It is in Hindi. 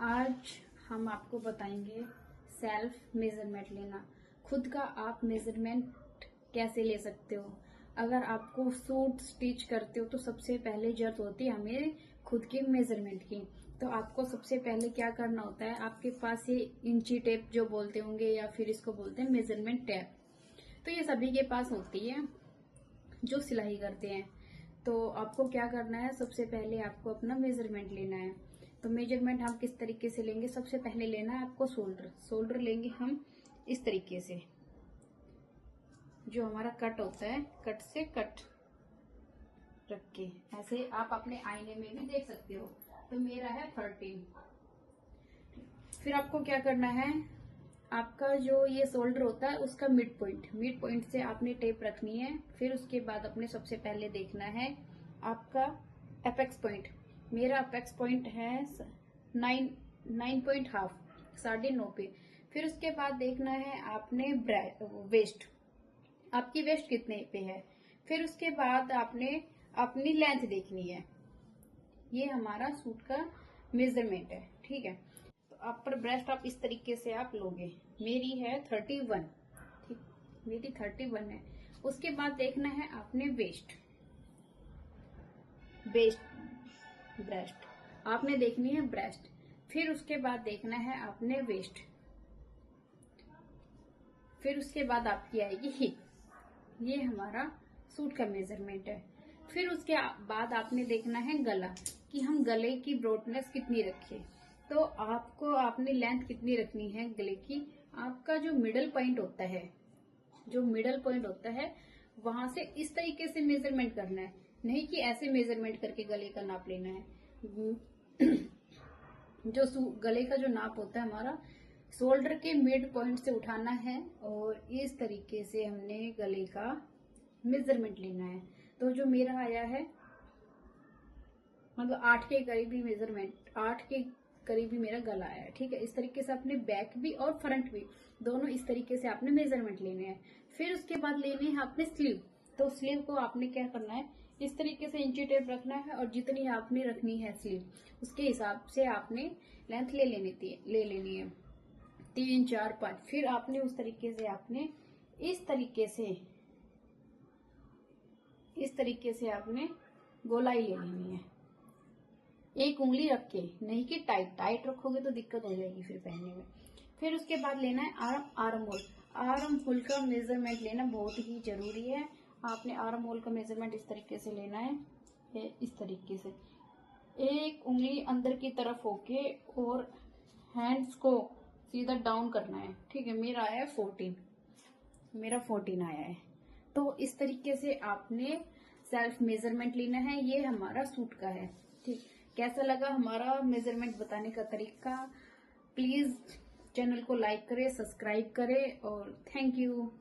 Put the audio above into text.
आज हम आपको बताएंगे सेल्फ मेजरमेंट लेना। खुद का आप मेजरमेंट कैसे ले सकते हो। अगर आपको सूट स्टिच करते हो तो सबसे पहले जरूरत होती है हमें खुद के मेजरमेंट की। तो आपको सबसे पहले क्या करना होता है, आपके पास ये इंची टेप जो बोलते होंगे या फिर इसको बोलते हैं मेजरमेंट टेप, तो ये सभी के पास होती है जो सिलाई करते हैं। तो आपको क्या करना है, सबसे पहले आपको अपना मेजरमेंट लेना है। तो मेजरमेंट हम किस तरीके से लेंगे, सबसे पहले लेना है आपको शोल्डर लेंगे हम इस तरीके से। जो हमारा कट होता है, कट से कट रख के ऐसे आप अपने आईने में भी देख सकते हो। तो मेरा है 13। फिर आपको क्या करना है, आपका जो ये शोल्डर होता है उसका मिड पॉइंट से आपने टेप रखनी है। फिर उसके बाद अपने सबसे पहले देखना है आपका अपेक्स पॉइंट। मेरा अपेक्स पॉइंट है 9.5, 9.5 पे। फिर उसके बाद देखना है आपने वेस्ट, आपकी वेस्ट कितने पे है। फिर उसके बाद आपने अपनी लेंथ देखनी है। ये हमारा सूट का मेजरमेंट है, ठीक है। तो अपर ब्रेस्ट आप इस तरीके से आप लोगे। मेरी है 31, ठीक, मेरी 31 है। उसके बाद देखना है आपने वेस्ट ब्रेस्ट आपने देखनी है ब्रेस्ट। फिर उसके बाद देखना है आपने वेस्ट। फिर उसके बाद आपकी आएगी हिप। ये हमारा सूट का मेजरमेंट है। फिर उसके बाद आपने देखना है गला, कि हम गले की ब्रॉडनेस कितनी रखें। तो आपने लेंथ कितनी रखनी है गले की। आपका जो मिडल पॉइंट होता है वहां से इस तरीके से मेजरमेंट करना है, नहीं कि ऐसे मेजरमेंट करके गले का नाप लेना है। जो गले का जो नाप होता है हमारा, शोल्डर के मिड पॉइंट से उठाना है और इस तरीके से हमने गले का मेजरमेंट लेना है। तो जो मेरा आया है मतलब 8 के करीबी मेजरमेंट, 8 के करीबी मेरा गला आया है, ठीक है। इस तरीके से आपने बैक भी और फ्रंट भी दोनों इस तरीके से आपने मेजरमेंट लेने हैं। फिर उसके बाद लेने हैं आपने स्लीव। तो स्लीव को आपने क्या करना है, इस तरीके से इंची टेप रखना है और जितनी आपने रखनी है स्लीव उसके हिसाब से आपने लेंथ ले लेनी है 3, 4, 5। फिर आपने उस तरीके से आपने इस तरीके से आपने गोलाई ले लेनी है, एक उंगली रख के, नहीं कि टाइट रखोगे तो दिक्कत हो जाएगी फिर पहनने में। फिर उसके बाद लेना है आर्म होल का मेजरमेंट लेना बहुत ही जरूरी है। आपने आर्म होल का मेजरमेंट इस तरीके से लेना है, इस तरीके से एक उंगली अंदर की तरफ होके और हैंड्स को सीधा डाउन करना है, ठीक है। मेरा आया है 14 आया है। तो इस तरीके से आपने सेल्फ मेजरमेंट लेना है। ये हमारा सूट का है, ठीक। कैसा लगा हमारा मेजरमेंट बताने का तरीका। प्लीज चैनल को लाइक करें, सब्सक्राइब करें और थैंक यू।